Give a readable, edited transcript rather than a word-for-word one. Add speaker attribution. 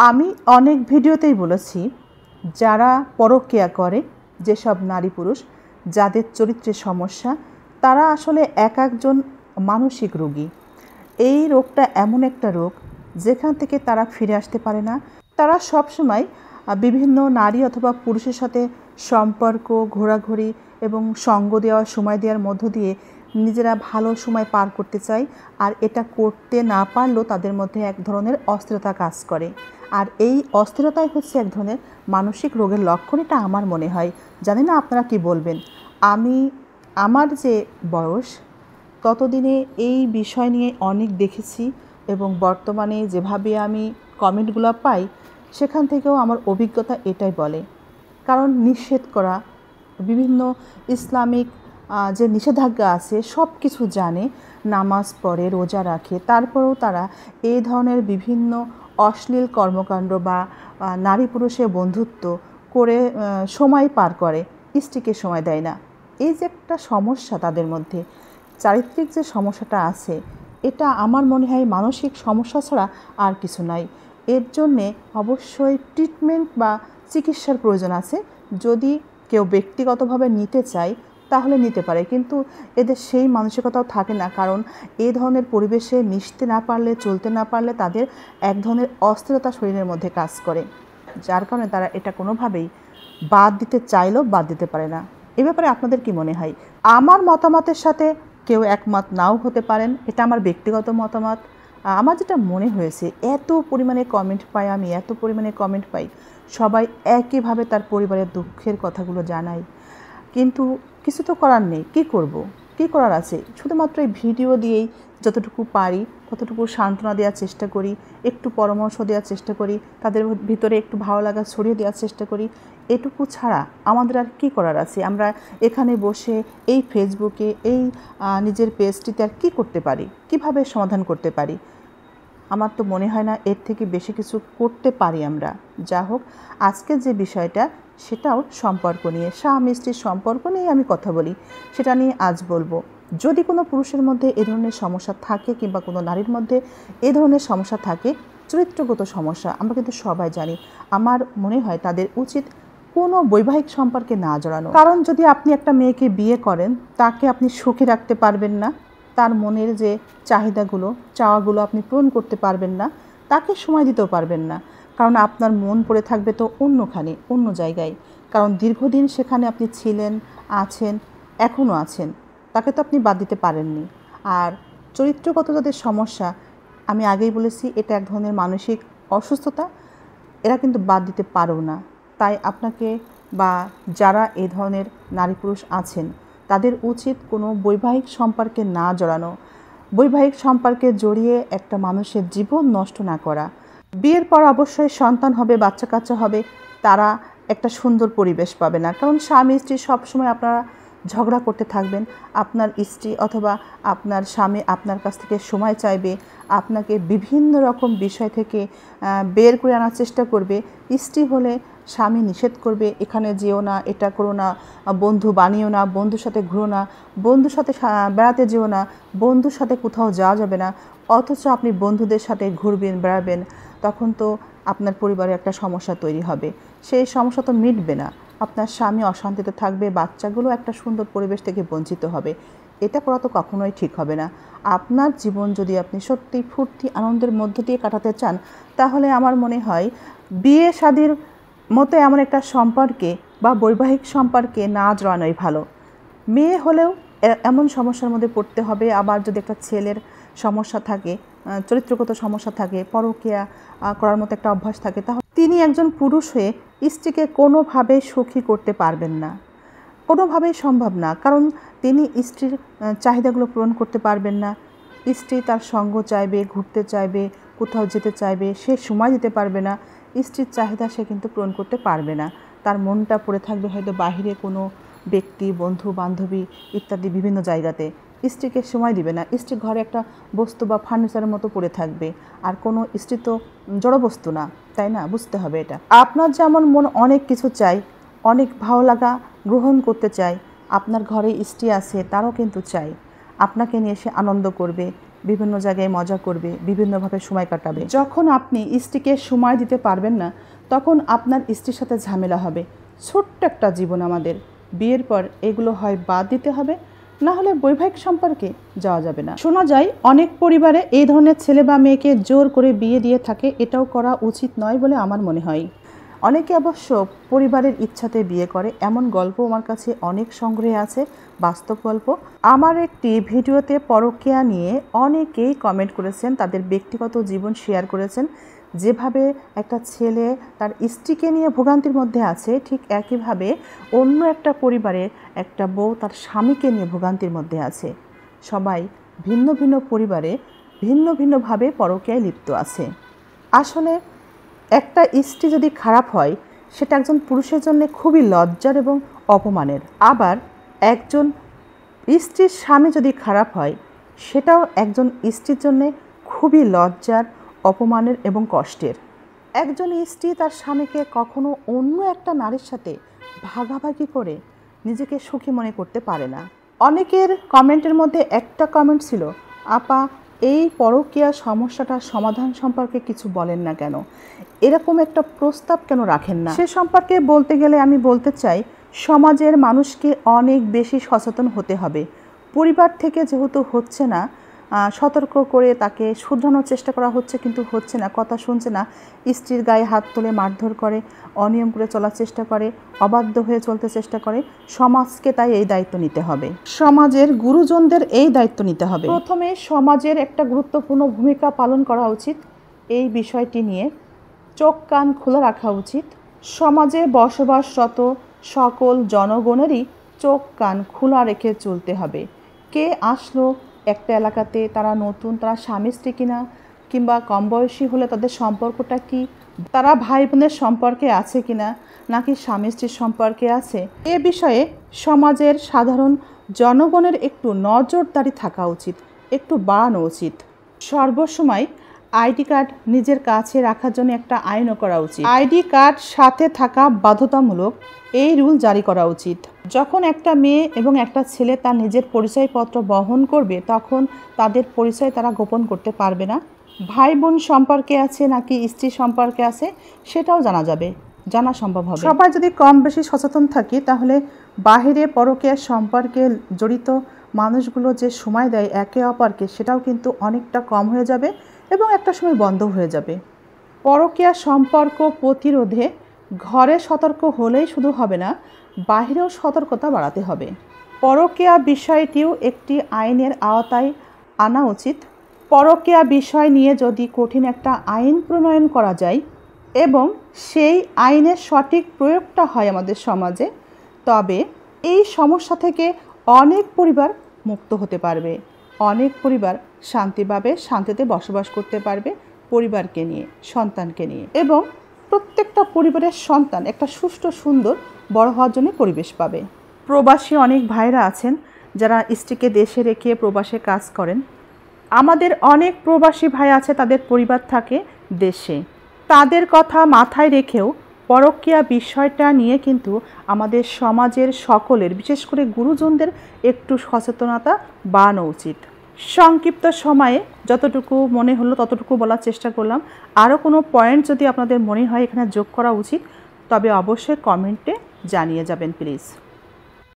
Speaker 1: আমি অনেক ভিডিওতেই বলেছি, যারা পরকীয়া করে, যেসব নারী পুরুষ যাদের চরিত্রের সমস্যা, তারা আসলে এক একজন মানসিক রোগী। এই রোগটা এমন একটা রোগ যেখান থেকে তারা ফিরে আসতে পারে না। তারা সবসময় বিভিন্ন নারী অথবা পুরুষের সাথে সম্পর্ক, ঘোরাঘুরি এবং সঙ্গ দেওয়া, সময় দেওয়ার মধ্য দিয়ে নিজেরা ভালো সময় পার করতে চায়। আর এটা করতে না পারলেও তাদের মধ্যে এক ধরনের অস্থিরতা কাজ করে। আর এই অস্থিরতাই হচ্ছে এক ধরনের মানসিক রোগের লক্ষণ, এটা আমার মনে হয়। জানি না আপনারা কি বলবেন। আমার যে বয়স, ততদিনে এই বিষয় নিয়ে অনেক দেখেছি এবং বর্তমানে যেভাবে আমি কমেন্টগুলো পাই, সেখান থেকেও আমার অভিজ্ঞতা এটাই বলে। কারণ নিষেধ করা, বিভিন্ন ইসলামিক যে নিষেধাজ্ঞা আছে সব কিছু জানে, নামাজ পড়ে, রোজা রাখে, তারপরেও তারা এই ধরনের বিভিন্ন অশ্লীল কর্মকাণ্ড বা নারী পুরুষের বন্ধুত্ব করে সময় পার করে, স্ত্রীকে সময় দেয় না। এই যে একটা সমস্যা তাদের মধ্যে, চারিত্রিক যে সমস্যাটা আছে, এটা আমার মনে হয় মানসিক সমস্যা ছাড়া আর কিছু নাই। এর জন্যে অবশ্যই ট্রিটমেন্ট বা চিকিৎসার প্রয়োজন আছে। যদি কেউ ব্যক্তিগতভাবে নিতে চায় তাহলে নিতে পারে, কিন্তু এদের সেই মানসিকতাও থাকে না। কারণ এই ধরনের পরিবেশে মিশতে না পারলে, চলতে না পারলে তাদের এক ধরনের অস্থিরতা শরীরের মধ্যে কাজ করে, যার কারণে তারা এটা কোনোভাবেই বাদ দিতে চাইলেও বাদ দিতে পারে না। এ ব্যাপারে আপনাদের কি মনে হয়? আমার মতামতের সাথে কেউ একমত নাও হতে পারেন, এটা আমার ব্যক্তিগত মতামত। আমার যেটা মনে হয়েছে, এত পরিমাণে কমেন্ট পাই আমি, এত পরিমাণে কমেন্ট পাই, সবাই একইভাবে তার পরিবারের দুঃখের কথাগুলো জানায়। কিন্তু কিছু তো করার নেই, কী করব, কী করার আছে? শুধুমাত্র এই ভিডিও দিয়েই যতটুকু পারি ততটুকু সান্ত্বনা দেওয়ার চেষ্টা করি, একটু পরামর্শ দেওয়ার চেষ্টা করি, তাদের ভিতরে একটু ভালো লাগা ছড়িয়ে দেওয়ার চেষ্টা করি। এটুকু ছাড়া আমাদের আর কী করার আছে? আমরা এখানে বসে এই ফেসবুকে, এই নিজের পেজটিতে আর কী করতে পারি? কিভাবে সমাধান করতে পারি? আমার তো মনে হয় না এর থেকে বেশি কিছু করতে পারি আমরা। যা হোক, আজকের যে বিষয়টা, সেটাও সম্পর্ক নিয়ে, স্বামী স্ত্রীর সম্পর্ক নিয়ে আমি কথা বলি, সেটা নিয়ে আজ বলবো। যদি কোনো পুরুষের মধ্যে এ ধরনের সমস্যা থাকে কিংবা কোনো নারীর মধ্যে এ ধরনের সমস্যা থাকে, চরিত্রগত সমস্যা, আমরা কিন্তু সবাই জানি, আমার মনে হয় তাদের উচিত কোনো বৈবাহিক সম্পর্কে না জড়ানো। কারণ যদি আপনি একটা মেয়েকে বিয়ে করেন, তাকে আপনি সুখী রাখতে পারবেন না, তার মনের যে চাহিদাগুলো, চাওয়াগুলো আপনি পূরণ করতে পারবেন না, তাকে সময় দিতেও পারবেন না। কারণ আপনার মন পড়ে থাকবে তো অন্যখানে, অন্য জায়গায়। কারণ দীর্ঘদিন সেখানে আপনি ছিলেন, আছেন, এখনও আছেন, তাকে তো আপনি বাদ দিতে পারেননি। আর চরিত্রগত যাদের সমস্যা, আমি আগেই বলেছি, এটা এক ধরনের মানসিক অসুস্থতা, এরা কিন্তু বাদ দিতে পারেও না। তাই আপনাকে বা যারা এ ধরনের নারী পুরুষ আছেন, তাদের উচিত কোনো বৈবাহিক সম্পর্কে না জড়ানো, বৈবাহিক সম্পর্কে জড়িয়ে একটা মানুষের জীবন নষ্ট না করা। বিয়ের পর অবশ্যই সন্তান হবে, বাচ্চা কাচ্চা হবে, তারা একটা সুন্দর পরিবেশ পাবে না। কারণ স্বামী স্ত্রী সবসময় আপনারা ঝগড়া করতে থাকবেন। আপনার স্ত্রী অথবা আপনার স্বামী আপনার কাছ থেকে সময় চাইবে, আপনাকে বিভিন্ন রকম বিষয় থেকে বের করে আনার চেষ্টা করবে। স্ত্রী হলে স্বামী নিষেধ করবে, এখানে যেও না, এটা করো না, বন্ধু বানিও না, বন্ধুর সাথে ঘুরো না, বন্ধুর সাথে বেড়াতে যেও না, বন্ধুর সাথে কোথাও যাওয়া যাবে না। অথচ আপনি বন্ধুদের সাথে ঘুরবেন, বেড়াবেন, তখন তো আপনার পরিবারে একটা সমস্যা তৈরি হবে। সেই সমস্যা তো মিটবে না, আপনার স্বামী অশান্তিতে থাকবে, বাচ্চাগুলো একটা সুন্দর পরিবেশ থেকে বঞ্চিত হবে। এটা করা তো কখনোই ঠিক হবে না। আপনার জীবন যদি আপনি সত্যি ফুর্তি আনন্দের মধ্য দিয়ে কাটাতে চান, তাহলে আমার মনে হয় বিয়ে শাদীর মতো এমন একটা সম্পর্কে বা বৈবাহিক সম্পর্কে না জড়ানোই ভালো। মেয়ে হলেও এমন সমস্যার মধ্যে পড়তে হবে। আবার যদি একটা ছেলের সমস্যা থাকে, চরিত্রগত সমস্যা থাকে, পরকীয়া করার মতো একটা অভ্যাস থাকে, তাহলে তিনি একজন পুরুষ হয়ে স্ত্রীকে কোনোভাবেই সুখী করতে পারবেন না, কোনোভাবেই সম্ভব না। কারণ তিনি স্ত্রীর চাহিদাগুলো পূরণ করতে পারবেন না। স্ত্রী তার সঙ্গ চাইবে, ঘুরতে চাইবে, কোথাও যেতে চাইবে, সে সময় দিতে পারবে না। স্ত্রীর চাহিদা সে কিন্তু পূরণ করতে পারবে না। তার মনটা পড়ে থাকবে হয়তো বাহিরে কোনো ব্যক্তি, বন্ধু বান্ধবী ইত্যাদি বিভিন্ন জায়গাতে। স্ত্রীকে সময় দিবে না। স্ত্রী ঘরে একটা বস্তু বা ফার্নিচারের মতো পড়ে থাকবে। আর কোনো স্ত্রী তো জড়বস্তু না, তাই না? বুঝতে হবে এটা। আপনার যেমন মন অনেক কিছু চাই, অনেক ভালো লাগা গ্রহণ করতে চাই, আপনার ঘরে স্ত্রী আছে, তারও কিন্তু চাই আপনাকে নিয়ে সে আনন্দ করবে, বিভিন্ন জায়গায় মজা করবে, বিভিন্নভাবে সময় কাটাবে। যখন আপনি স্ত্রীকে সময় দিতে পারবেন না, তখন আপনার স্ত্রীর সাথে ঝামেলা হবে। ছোট্ট একটা জীবন আমাদের, বিয়ের পর এগুলো হয় বাদ দিতে হবে, না হলে বৈবাহিক সম্পর্কে যাওয়া যাবে না। শোনা যায় অনেক পরিবারে এই ধরনের ছেলে বা মেয়েকে জোর করে বিয়ে দিয়ে থাকে। এটাও করা উচিত নয় বলে আমার মনে হয়। অনেকে অবশ্য পরিবারের ইচ্ছাতে বিয়ে করে, এমন গল্প আমার কাছে অনেক সংগ্রহে আছে, বাস্তব গল্প। আমার একটি ভিডিওতে পরকীয়া নিয়ে অনেকেই কমেন্ট করেছেন, তাদের ব্যক্তিগত জীবন শেয়ার করেছেন। যেভাবে একটা ছেলে তার স্ত্রীকে নিয়ে ভোগান্তির মধ্যে আছে, ঠিক একইভাবে অন্য একটা পরিবারে একটা বউ তার স্বামীকে নিয়ে ভোগান্তির মধ্যে আছে। সবাই ভিন্ন ভিন্ন পরিবারে ভিন্ন ভিন্নভাবে পরকীয়ায় লিপ্ত আছে। আসলে একটা স্ত্রী যদি খারাপ হয়, সেটা একজন পুরুষের জন্য খুবই লজ্জার এবং অপমানের। আবার একজন স্ত্রীর স্বামী যদি খারাপ হয়, সেটাও একজন স্ত্রীর জন্য খুবই লজ্জার, অপমানের এবং কষ্টের। একজন স্ত্রী তার স্বামীকে কখনো অন্য একটা নারীর সাথে ভাগাভাগি করে নিজেকে সুখী মনে করতে পারে না। অনেকের কমেন্টের মধ্যে একটা কমেন্ট ছিল, আপা এই পরকীয়া সমস্যাটার সমাধান সম্পর্কে কিছু বলেন না কেন, এরকম একটা প্রস্তাব কেন রাখেন না। সে সম্পর্কে বলতে গেলে আমি বলতে চাই, সমাজের মানুষকে অনেক বেশি সচেতন হতে হবে। পরিবার থেকে যেহেতু হচ্ছে না, সতর্ক করে তাকে শুধরানোর চেষ্টা করা হচ্ছে, কিন্তু হচ্ছে না, কথা শুনছে না, স্ত্রীর গায়ে হাত তুলে মারধর করে, অনিয়ম করে চলার চেষ্টা করে, অবাধ্য হয়ে চলতে চেষ্টা করে। সমাজকে তাই এই দায়িত্ব নিতে হবে, সমাজের গুরুজনদের এই দায়িত্ব নিতে হবে। প্রথমে সমাজের একটা গুরুত্বপূর্ণ ভূমিকা পালন করা উচিত। এই বিষয়টি নিয়ে চোখ কান খোলা রাখা উচিত। সমাজে বসবাসরত সকল জনগণেরই চোখ কান খোলা রেখে চলতে হবে। কে আসলো একটা এলাকাতে, তারা নতুন, তারা স্বামী স্ত্রী কিনা, কিংবা কম বয়সী হলে তাদের সম্পর্কটা কি, তারা ভাই বোনের সম্পর্কে আছে কিনা, নাকি স্বামী স্ত্রীর সম্পর্কে আছে, এ বিষয়ে সমাজের সাধারণ জনগণের একটু নজরদারি থাকা উচিত, একটু বাড়ানো উচিত। সর্বসময় আইডি কার্ড নিজের কাছে রাখার জন্য একটা আইনও করা উচিত। আইডি কার্ড সাথে থাকা বাধ্যতামূলক, এই রুল জারি করা উচিত। যখন একটা মেয়ে এবং একটা ছেলে তার নিজের পরিচয়পত্র বহন করবে, তখন তাদের পরিচয় তারা গোপন করতে পারবে না। ভাই বোন সম্পর্কে আছে নাকি স্ত্রী সম্পর্কে আছে, সেটাও জানা যাবে, জানা সম্ভব হবে। সবাই যদি কম বেশি সচেতন থাকি, তাহলে বাহিরে পরকীয়ার সম্পর্কে জড়িত মানুষগুলো যে সময় দেয় একে অপরকে, সেটাও কিন্তু অনেকটা কম হয়ে যাবে এবং একটা সময় বন্ধ হয়ে যাবে। পরকীয়া সম্পর্ক প্রতিরোধে ঘরে সতর্ক হলেই শুধু হবে না, বাহিরেও সতর্কতা বাড়াতে হবে। পরকীয়া বিষয়টিও একটি আইনের আওতায় আনা উচিত। পরকীয়া বিষয় নিয়ে যদি কঠিন একটা আইন প্রণয়ন করা যায় এবং সেই আইনের সঠিক প্রয়োগটা হয় আমাদের সমাজে, তবে এই সমস্যা থেকে অনেক পরিবার মুক্ত হতে পারবে, অনেক পরিবার শান্তি পাবে, শান্তিতে বসবাস করতে পারবে পরিবারকে নিয়ে, সন্তানকে নিয়ে, এবং প্রত্যেকটা পরিবারের সন্তান একটা সুষ্ঠু সুন্দর বড় হওয়ার জন্য পরিবেশ পাবে। প্রবাসী অনেক ভাইরা আছেন যারা স্ত্রীকে দেশে রেখে প্রবাসে কাজ করেন। আমাদের অনেক প্রবাসী ভাই আছে, তাদের পরিবার থাকে দেশে। তাদের কথা মাথায় রেখেও পরকীয়া বিষয়টা নিয়ে কিন্তু আমাদের সমাজের সকলের, বিশেষ করে গুরুজনদের একটু সচেতনতা বাড়ানো উচিত। সংক্ষিপ্ত সময়ে যতটুকু মনে হলো ততটুকু বলার চেষ্টা করলাম। আরও কোনো পয়েন্ট যদি আপনাদের মনে হয় এখানে যোগ করা উচিত, তবে অবশ্যই কমেন্টে জানিয়ে যাবেন প্লিজ।